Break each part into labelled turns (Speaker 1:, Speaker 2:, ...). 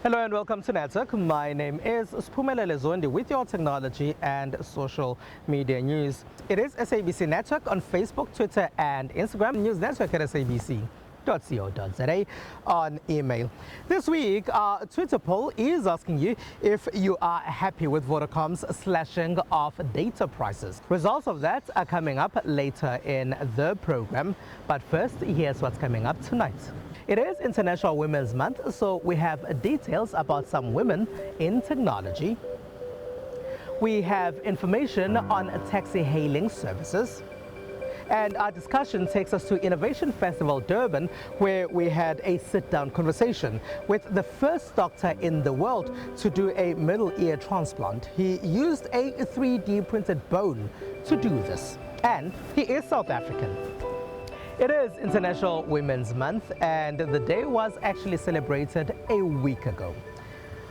Speaker 1: Hello and welcome to Network. My name is Tshifularo Zondi with your technology and social media news. It is SABC Network on Facebook, Twitter and Instagram. News Network at sabc.co.za on email. This week, our Twitter poll is asking you if you are happy with Vodacom's slashing of data prices. Results of that are coming up later in the program. But first, here's what's coming up tonight. It is International Women's Month, so we have details about some women in technology. We have information on taxi hailing services. And our discussion takes us to Innovation Festival Durban, where we had a sit-down conversation with the first doctor in the world to do a middle ear transplant. He used a 3D printed bone to do this, and he is South African. It is International Women's Month, and the day was actually celebrated a week ago.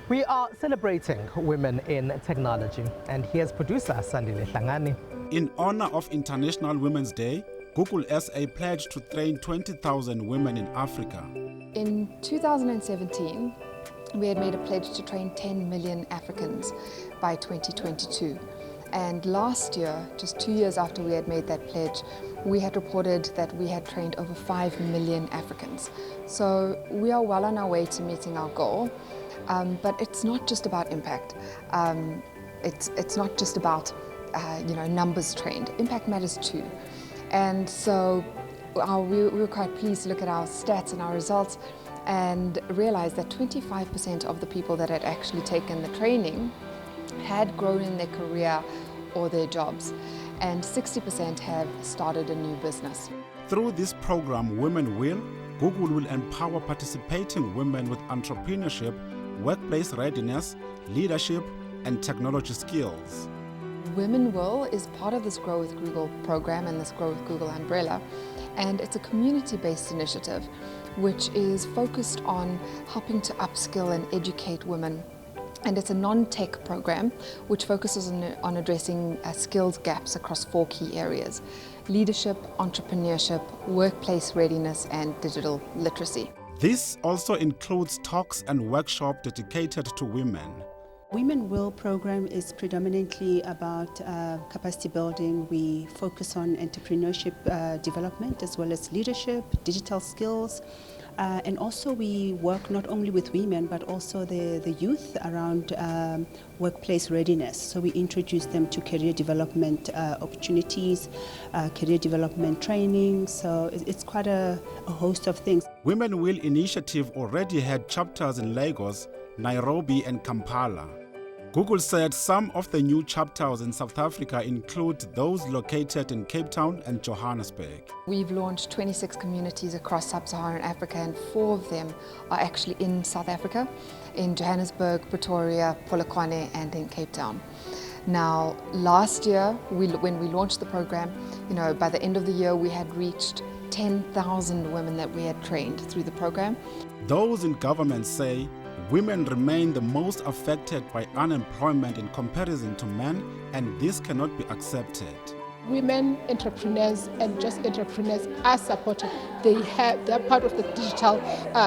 Speaker 1: We are celebrating women in technology, and here's producer Sandile Hlangani.
Speaker 2: In honor of International Women's Day, Google SA pledged to train 20,000 women in Africa.
Speaker 3: In 2017, we had made a pledge to train 10 million Africans by 2022. And last year, just 2 years after we had made that pledge, we had reported that we had trained over 5 million Africans. So we are well on our way to meeting our goal. But it's not just about impact. It's not just about numbers trained. Impact matters too. And so we were quite pleased to look at our stats and our results and realize that 25% of the people that had actually taken the training had grown in their career or their jobs, and 60% have started a new business.
Speaker 2: Through this program, Google will empower participating women with entrepreneurship, workplace readiness, leadership, and technology skills.
Speaker 3: Women Will is part of this Grow with Google program and this Grow with Google umbrella, and it's a community-based initiative which is focused on helping to upskill and educate women. And it's a non-tech program which focuses on addressing skills gaps across 4 key areas: leadership, entrepreneurship, workplace readiness, and digital literacy.
Speaker 2: This also includes talks and workshops dedicated to women.
Speaker 4: Women Will program is predominantly about capacity building. We focus on entrepreneurship development as well as leadership, digital skills. And also we work not only with women but also the youth around workplace readiness. So we introduce them to career development opportunities, career development training. So it's quite a host of things.
Speaker 2: Women Will initiative already had chapters in Lagos, Nairobi and Kampala. Google said some of the new chapters in South Africa include those located in Cape Town and Johannesburg.
Speaker 3: We've launched 26 communities across sub-Saharan Africa, and 4 of them are actually in South Africa, in Johannesburg, Pretoria, Polokwane, and in Cape Town. Now, last year, when we launched the program, by the end of the year, we had reached 10,000 women that we had trained through the program.
Speaker 2: Those in government say women remain the most affected by unemployment in comparison to men, and this cannot be accepted.
Speaker 5: Women entrepreneurs and just entrepreneurs are supported. They're part of the digital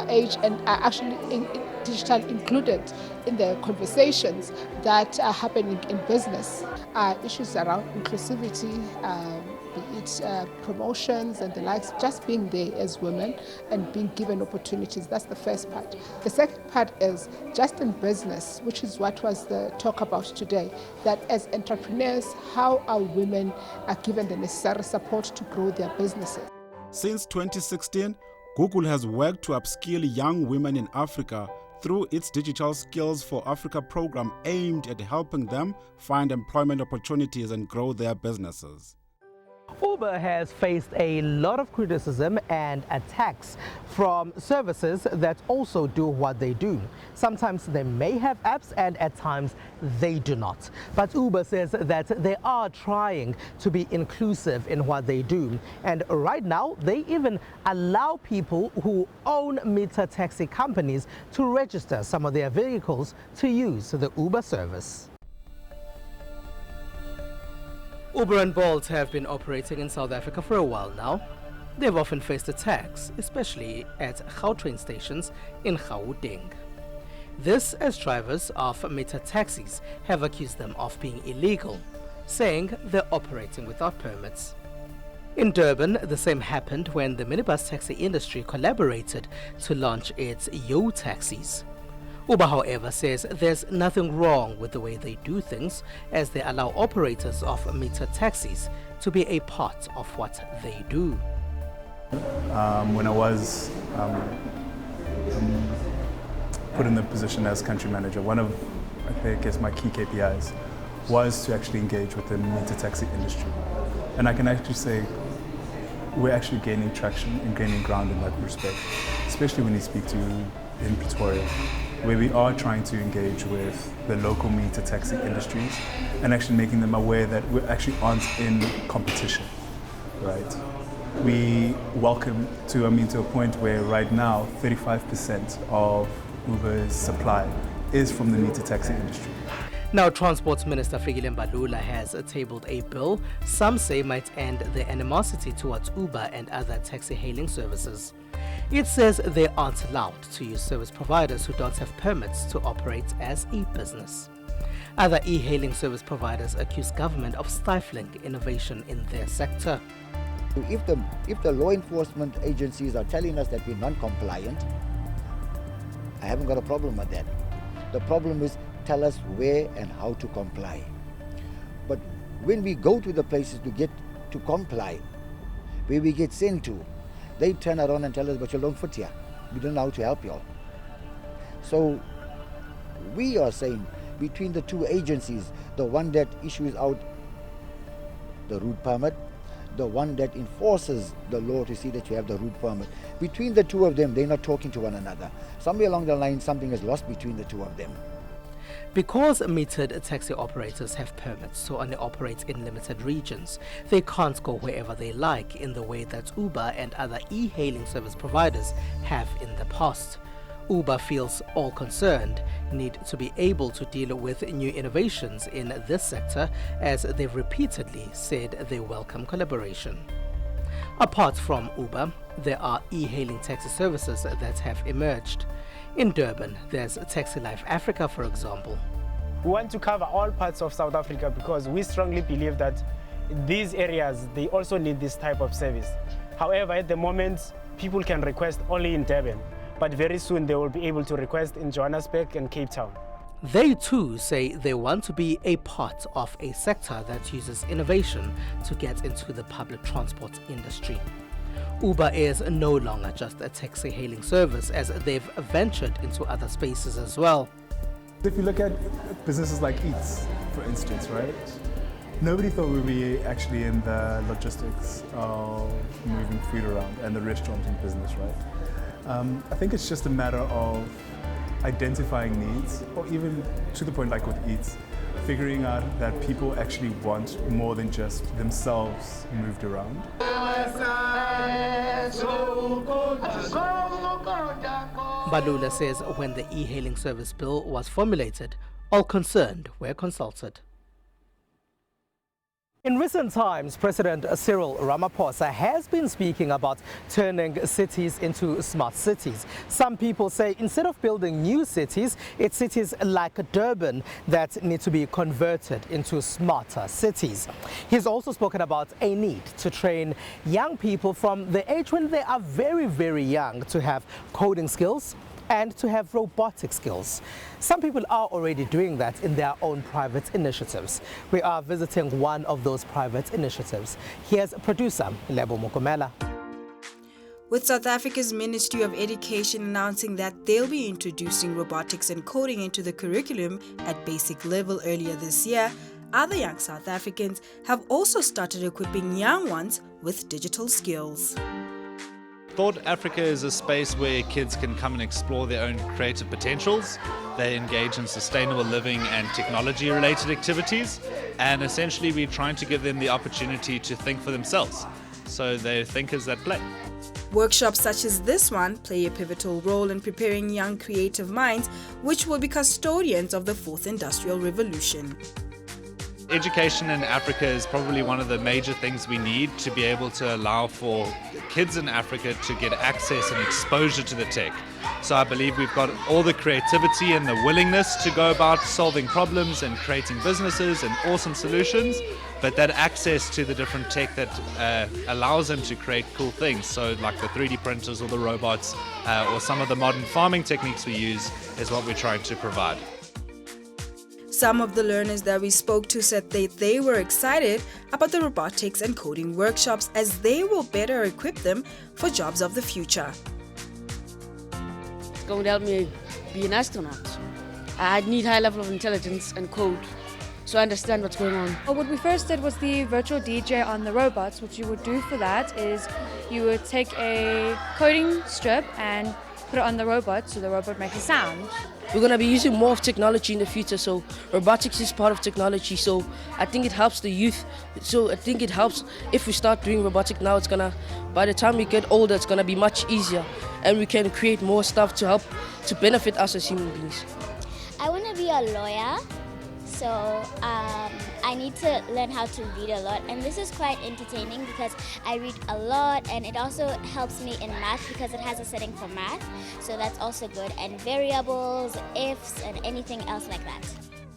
Speaker 5: age and are actually digital included in the conversations that are happening in business. Issues around inclusivity, be it promotions and the likes, just being there as women and being given opportunities. That's the first part. The second part is just in business, which is what was the talk about today, that as entrepreneurs, how our women are given the necessary support to grow their businesses.
Speaker 2: Since 2016, Google has worked to upskill young women in Africa through its Digital Skills for Africa program aimed at helping them find employment opportunities and grow their businesses.
Speaker 1: Uber has faced a lot of criticism and attacks from services that also do what they do. Sometimes they may have apps and at times they do not. But Uber says that they are trying to be inclusive in what they do. And right now, they even allow people who own meter taxi companies to register some of their vehicles to use the Uber service. Uber and Bolt have been operating in South Africa for a while now. They've often faced attacks, especially at Gautrain stations in Gauteng. This as drivers of meter taxis have accused them of being illegal, saying they're operating without permits. In Durban, the same happened when the minibus taxi industry collaborated to launch its Yo taxis. Uber, however, says there's nothing wrong with the way they do things, as they allow operators of meter taxis to be a part of what they do.
Speaker 6: When I was put in the position as country manager, one of, I guess, my key KPIs was to actually engage with the meter taxi industry. And I can actually say we're actually gaining traction and gaining ground in that respect, especially when you speak to in Pretoria, where we are trying to engage with the local meter taxi industries and actually making them aware that we actually aren't in competition, right? We welcome to a point where right now 35% of Uber's supply is from the meter taxi industry.
Speaker 1: Now, Transport Minister Fikile Mbalula has tabled a bill some say might end the animosity towards Uber and other taxi-hailing services. It says they aren't allowed to use service providers who don't have permits to operate as a business. Other e-hailing service providers accuse government of stifling innovation in their sector.
Speaker 7: If the law enforcement agencies are telling us that we're non-compliant, I haven't got a problem with that. The problem is tell us where and how to comply. But when we go to the places to get to comply, where we get sent to, they turn around and tell us, but you don't fit here. We don't know how to help you all. So we are saying between the two agencies, the one that issues out the route permit, the one that enforces the law to see that you have the route permit, between the two of them, they're not talking to one another. Somewhere along the line, something is lost between the two of them.
Speaker 1: Because metered taxi operators have permits to only operate in limited regions, they can't go wherever they like in the way that Uber and other e-hailing service providers have in the past. Uber feels all concerned need to be able to deal with new innovations in this sector, as they've repeatedly said they welcome collaboration. Apart from Uber, there are e-hailing taxi services that have emerged. In Durban, there's Taxi Life Africa, for example.
Speaker 8: We want to cover all parts of South Africa because we strongly believe that these areas, they also need this type of service. However, at the moment, people can request only in Durban, but very soon they will be able to request in Johannesburg and Cape Town.
Speaker 1: They too say they want to be a part of a sector that uses innovation to get into the public transport industry. Uber is no longer just a taxi-hailing service, as they've ventured into other spaces as well.
Speaker 6: If you look at businesses like Eats, for instance, right? Nobody thought we'd be actually in the logistics of moving food around and the restaurant business, right? I think it's just a matter of identifying needs, or even to the point like with Eats, figuring out that people actually want more than just themselves moved around.
Speaker 1: Balula says when the e-hailing service bill was formulated, all concerned were consulted. In recent times, President Cyril Ramaphosa has been speaking about turning cities into smart cities. Some people say instead of building new cities, it's cities like Durban that need to be converted into smarter cities. He's also spoken about a need to train young people from the age when they are very, very young to have coding skills and to have robotic skills. Some people are already doing that in their own private initiatives. We are visiting one of those private initiatives. Here's producer Lebo Mokomela.
Speaker 9: With South Africa's Ministry of Education announcing that they'll be introducing robotics and coding into the curriculum at basic level earlier this year, other young South Africans have also started equipping young ones with digital skills.
Speaker 10: Thought Africa is a space where kids can come and explore their own creative potentials. They engage in sustainable living and technology-related activities, and essentially we're trying to give them the opportunity to think for themselves, so they're thinkers that play.
Speaker 9: Workshops such as this one play a pivotal role in preparing young creative minds, which will be custodians of the fourth industrial revolution.
Speaker 10: Education in Africa is probably one of the major things we need to be able to allow for kids in Africa to get access and exposure to the tech. So I believe we've got all the creativity and the willingness to go about solving problems and creating businesses and awesome solutions, but that access to the different tech that allows them to create cool things, so like the 3D printers or the robots or some of the modern farming techniques we use is what we're trying to provide.
Speaker 9: Some of the learners that we spoke to said they were excited about the robotics and coding workshops as they will better equip them for jobs of the future.
Speaker 11: It's going to help me be an astronaut. I need high level of intelligence and code, so I understand what's going on.
Speaker 12: Well, what we first did was the virtual DJ on the robots. What you would do for that is you would take a coding strip and put it on the robot so the robot makes a sound.
Speaker 11: We're going to be using more of technology in the future, so robotics is part of technology, so I think it helps the youth. So I think it helps if we start doing robotics now, it's going to, by the time we get older, it's going to be much easier and we can create more stuff to help, to benefit us as human beings.
Speaker 13: I want to be a lawyer, so I need to learn how to read a lot, and this is quite entertaining because I read a lot, and it also helps me in math because it has a setting for math, so that's also good, and variables, ifs, and anything else like that.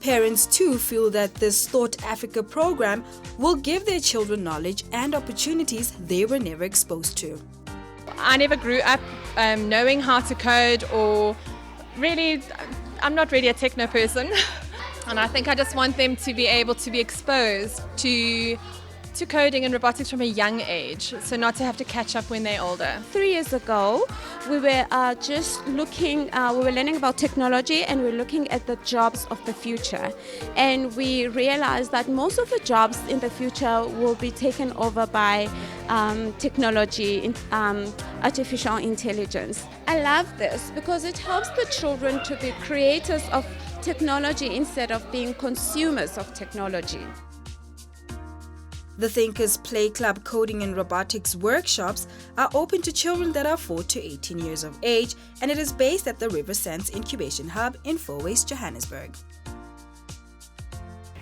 Speaker 9: Parents too feel that this Thought Africa program will give their children knowledge and opportunities they were never exposed to.
Speaker 14: I never grew up knowing how to code, or really, I'm not really a techno person. And I think I just want them to be able to be exposed to coding and robotics from a young age, so not to have to catch up when they're older.
Speaker 15: 3 years ago, we were just looking, we were learning about technology, and we're looking at the jobs of the future. And we realized that most of the jobs in the future will be taken over by technology, artificial intelligence. I love this because it helps the children to be creators of technology instead of being consumers of technology.
Speaker 9: The Thinkers Play Club coding and robotics workshops are open to children that are 4 to 18 years of age, and it is based at the River Sands Incubation Hub in Fourways, Johannesburg.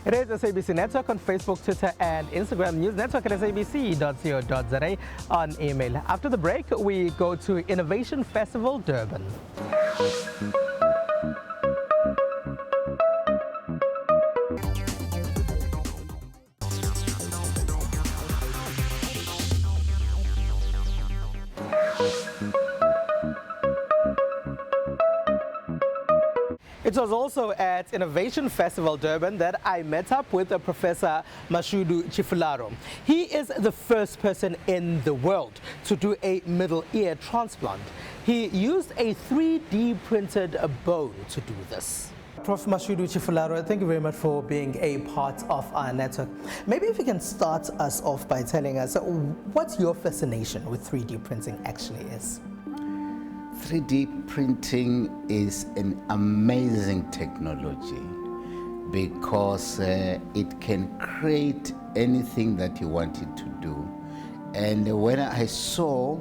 Speaker 1: It is SABC Network on Facebook, Twitter, and Instagram. News Network at sabc.co.za on email. After the break, we go to Innovation Festival Durban. It was also at Innovation Festival Durban that I met up with Professor Mashudu Tshifularo. He is the first person in the world to do a middle ear transplant. He used a 3D printed bone to do this. Prof. Mashudu Tshifularo, thank you very much for being a part of our network. Maybe if you can start us off by telling us what your fascination with 3D printing actually is.
Speaker 16: 3D printing is an amazing technology because it can create anything that you want it to do. And when I saw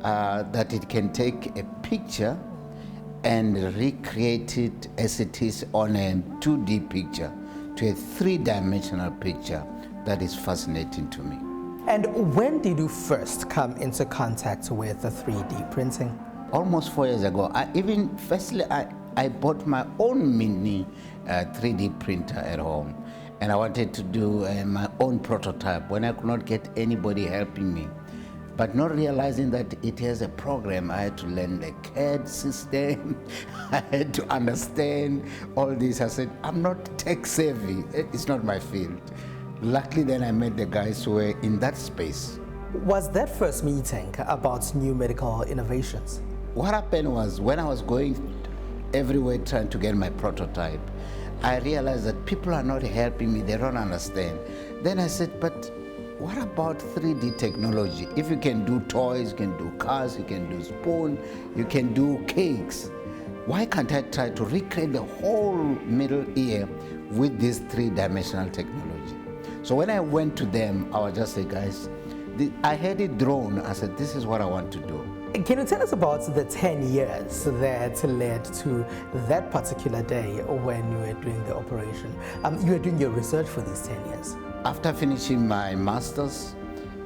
Speaker 16: that it can take a picture and recreate it as it is on a 2D picture to a 3-dimensional picture, that is fascinating to me.
Speaker 1: And when did you first come into contact with the 3D printing?
Speaker 16: Almost 4 years ago. Firstly, I bought my own mini 3D printer at home, and I wanted to do my own prototype when I could not get anybody helping me. But not realizing that it has a program, I had to learn the CAD system, I had to understand all this. I said, I'm not tech savvy, it's not my field. Luckily then I met the guys who were in that space.
Speaker 1: Was that first meeting about new medical innovations?
Speaker 16: What happened was, when I was going everywhere trying to get my prototype, I realized that people are not helping me, they don't understand. Then I said, but what about 3D technology? If you can do toys, you can do cars, you can do spoon, you can do cakes, why can't I try to recreate the whole middle ear with this 3-dimensional technology? So when I went to them, I was just like, guys, I had it drawn. I said, this is what I want to do.
Speaker 1: Can you tell us about the 10 years that led to that particular day when you were doing the operation? You were doing your research for these 10 years.
Speaker 16: After finishing my master's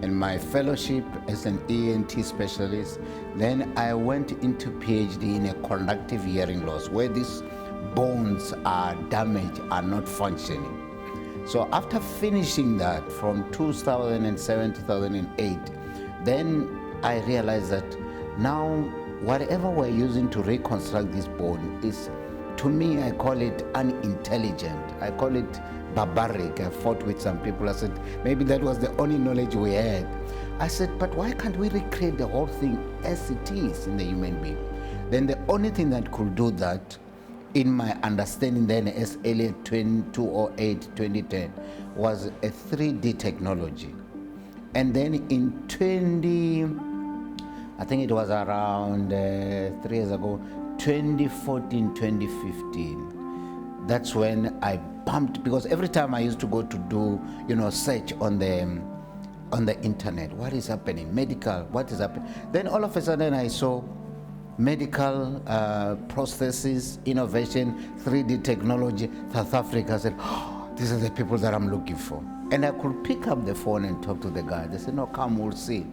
Speaker 16: and my fellowship as an ENT specialist. Then I went into PhD in a conductive hearing loss, where these bones are damaged, are not functioning. So after finishing that from 2007 to 2008, then I realized that now whatever we're using to reconstruct this bone is, to me, I call it unintelligent. I call it barbaric. I fought with some people. I said, maybe that was the only knowledge we had. I said, but why can't we recreate the whole thing as it is in the human being? Then the only thing that could do that, in my understanding then as early as 2008, 2010, was a 3D technology. And then in I think it was around 3 years ago, 2014, 2015, that's when I bumped, because every time I used to go to do, search on the internet, what is happening, medical, what is happening? Then all of a sudden I saw medical prosthesis, innovation, 3D technology, South Africa. I said, oh, these are the people that I'm looking for. And I could pick up the phone and talk to the guy. They said, no, come, we'll see.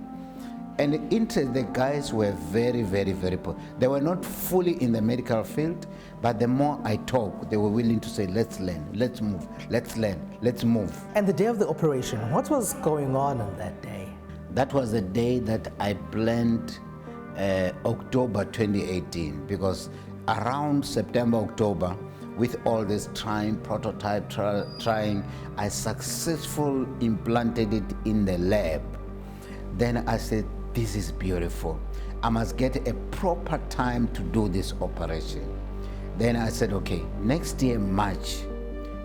Speaker 16: And the guys were very, very, very poor. They were not fully in the medical field, but the more I talked, they were willing to say, let's learn, let's move, let's learn, let's move.
Speaker 1: And the day of the operation, what was going on that day?
Speaker 16: That was the day that I planned October 2018, because around September, October, with all this prototype trying, I successfully implanted it in the lab. Then I said, this is beautiful. I must get a proper time to do this operation. Then I said, okay, next year, March,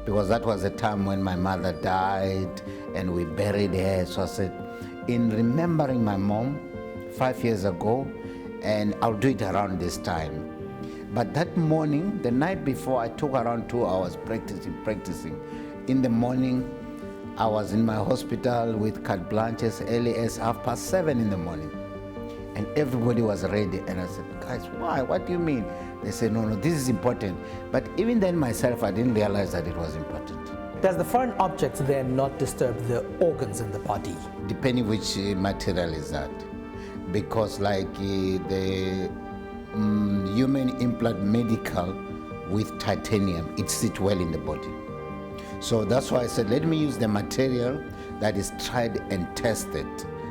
Speaker 16: because that was the time when my mother died and we buried her. So I said, in remembering my mom 5 years ago, and I'll do it around this time. But that morning, the night before, I took around 2 hours practicing. In the morning, I was in my hospital with carte blanche as early as 7:30 in the morning. And everybody was ready. And I said, guys, why? What do you mean? They said, no, this is important. But even then myself, I didn't realize that it was important.
Speaker 1: Does the foreign object then not disturb the organs in the body?
Speaker 16: Depending which material is that. Because like the human implant medical with titanium, it sits well in the body. So that's why I said, let me use the material that is tried and tested,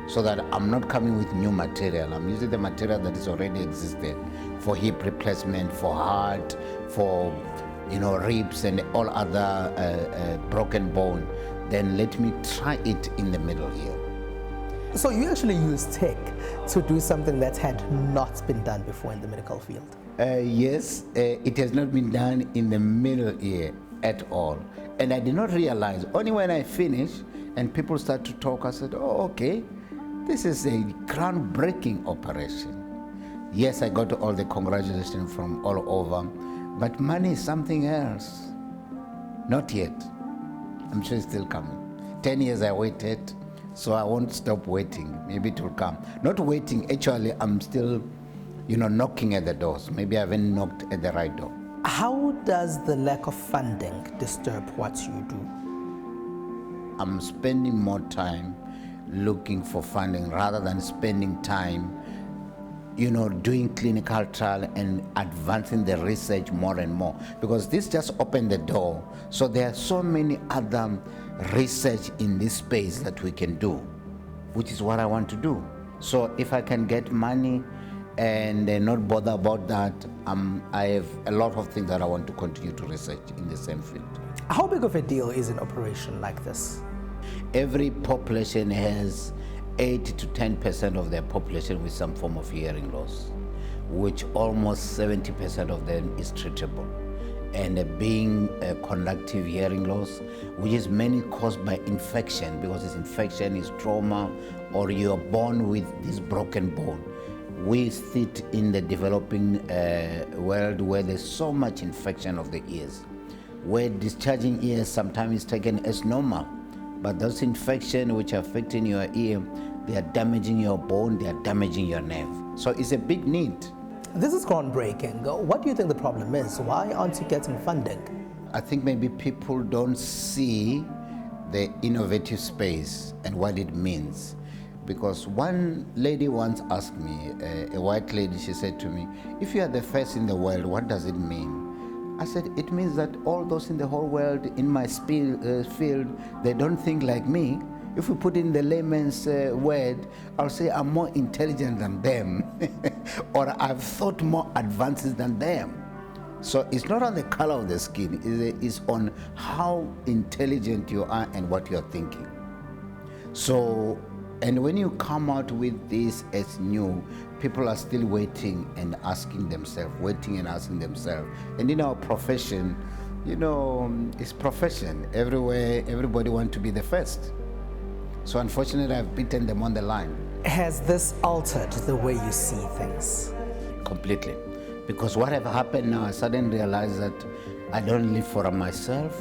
Speaker 16: so that I'm not coming with new material. I'm using the material that is already existed for hip replacement, for heart, for ribs and all other broken bone. Then let me try it in the middle here.
Speaker 1: So you actually use tech to do something that had not been done before in the medical field?
Speaker 16: Yes, it has not been done in the middle ear at all. And I did not realize, only when I finished and people start to talk, I said, oh, okay, this is a groundbreaking operation. Yes, I got all the congratulations from all over, but money is something else. Not yet. I'm sure it's still coming. 10 years I waited, so I won't stop waiting. Maybe it will come. Not waiting, actually, I'm still, knocking at the doors. Maybe I haven't knocked at the right door.
Speaker 1: How does the lack of funding disturb what you do?
Speaker 16: I'm spending more time looking for funding rather than spending time, doing clinical trial and advancing the research more and more. Because this just opened the door. So there are so many other research in this space that we can do, which is what I want to do. So if I can get money and not bother about that, I have a lot of things that I want to continue to research in the same field.
Speaker 1: How big of a deal is an operation like this?
Speaker 16: Every population has 8 to 10% of their population with some form of hearing loss, which almost 70% of them is treatable. And being a conductive hearing loss, which is mainly caused by infection, because this infection is trauma, or you are born with this broken bone. We sit in the developing world where there's so much infection of the ears, where discharging ears sometimes is taken as normal. But those infections which are affecting your ear, they are damaging your bone, they are damaging your nerve. So it's a big need.
Speaker 1: This is groundbreaking. What do you think the problem is? Why aren't you getting funding?
Speaker 16: I think maybe people don't see the innovative space and what it means. Because one lady once asked me, a white lady, she said to me, if you are the first in the world, what does it mean? I said, it means that all those in the whole world in my field, they don't think like me. If we put in the layman's word, I'll say I'm more intelligent than them, or I've thought more advances than them. So it's not on the color of the skin, it's on how intelligent you are and what you're thinking. So, and when you come out with this as new, people are still waiting and asking themselves. And in our profession, it's profession. Everywhere, everybody wants to be the first. So unfortunately, I've beaten them on the line.
Speaker 1: Has this altered the way you see things?
Speaker 16: Completely. Because what have happened now, I suddenly realized that I don't live for myself.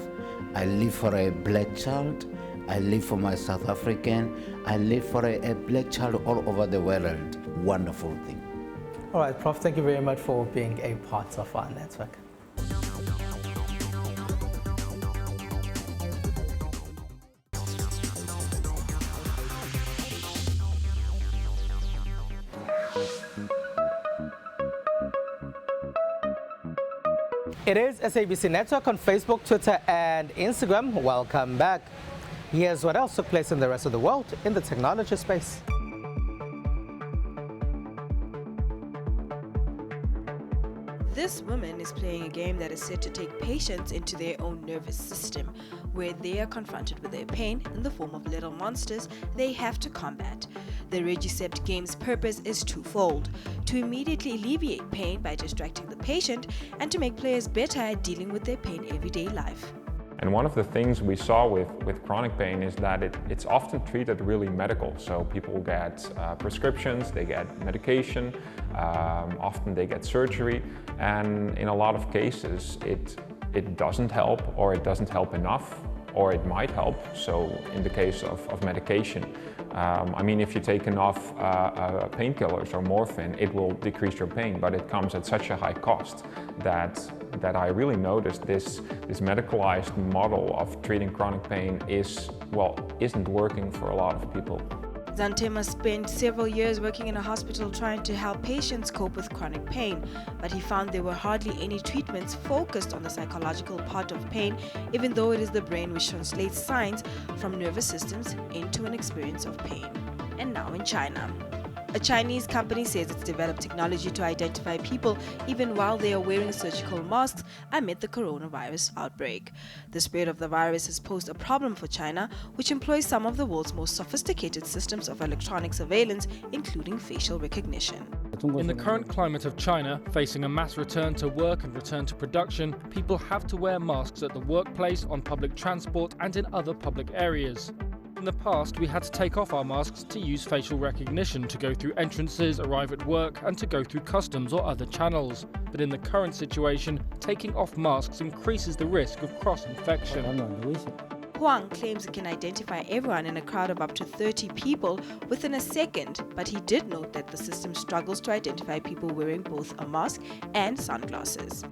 Speaker 16: I live for a black child. I live for my South African. I live for a black child all over the world. Wonderful thing.
Speaker 1: All right, Prof, thank you very much for being a part of our network. It is SABC Network on Facebook, Twitter, and Instagram. Welcome back. Here's what else took place in the rest of the world in the technology space.
Speaker 9: This woman is playing a game that is said to take patients into their own nervous system, where they are confronted with their pain in the form of little monsters they have to combat. The Regicept game's purpose is twofold: to immediately alleviate pain by distracting the patient, and to make players better at dealing with their pain everyday life.
Speaker 17: And one of the things we saw with chronic pain is that it's often treated really medical. So people get prescriptions, they get medication, often they get surgery, and in a lot of cases it doesn't help, or it doesn't help enough, or it might help. So in the case of medication, if you take enough painkillers or morphine, it will decrease your pain, but it comes at such a high cost that I really noticed this medicalized model of treating chronic pain isn't working for a lot of people.
Speaker 9: Zantema spent several years working in a hospital trying to help patients cope with chronic pain, but he found there were hardly any treatments focused on the psychological part of pain, even though it is the brain which translates signs from nervous systems into an experience of pain. And now in China. A Chinese company says it's developed technology to identify people even while they are wearing surgical masks amid the coronavirus outbreak. The spread of the virus has posed a problem for China, which employs some of the world's most sophisticated systems of electronic surveillance, including facial recognition.
Speaker 18: In the current climate of China, facing a mass return to work and return to production, people have to wear masks at the workplace, on public transport, and in other public areas. In the past, we had to take off our masks to use facial recognition to go through entrances, arrive at work, and to go through customs or other channels. But in the current situation, taking off masks increases the risk of cross-infection.
Speaker 9: Huang claims it can identify everyone in a crowd of up to 30 people within a second, but he did note that the system struggles to identify people wearing both a mask and sunglasses.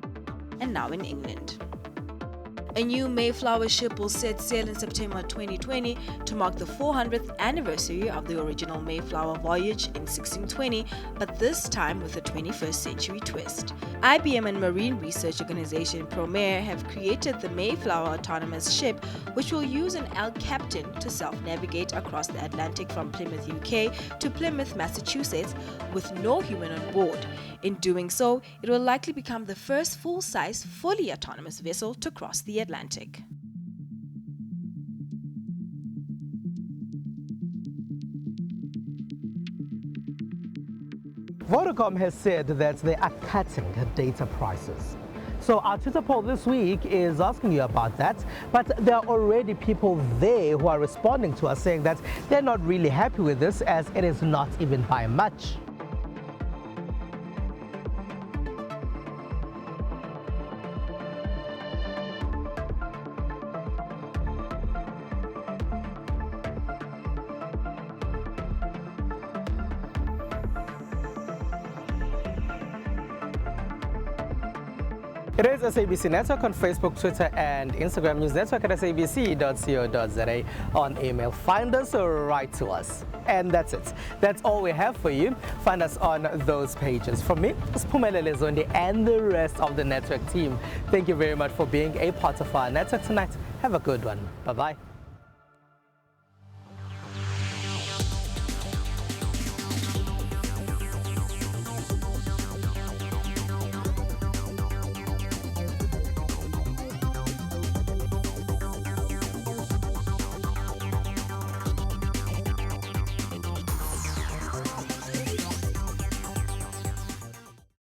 Speaker 9: And now in England. A new Mayflower ship will set sail in September 2020 to mark the 400th anniversary of the original Mayflower voyage in 1620, but this time with a 21st century twist. IBM and marine research organization Promare have created the Mayflower autonomous ship, which will use an elk captain to self-navigate across the Atlantic from Plymouth, UK to Plymouth, Massachusetts, with no human on board. In doing so, it will likely become the first full-size, fully autonomous vessel to cross the Atlantic.
Speaker 1: Vodacom has said that they are cutting data prices. So our Twitter poll this week is asking you about that, but there are already people there who are responding to us saying that they're not really happy with this, as it is not even by much. It is SABC Network on Facebook, Twitter, and Instagram. News Network at sabc.co.za on email. Find us or write to us. And that's it. That's all we have for you. Find us on those pages. From me, Tshifularo Zondi, and the rest of the network team, thank you very much for being a part of our network tonight. Have a good one. Bye-bye.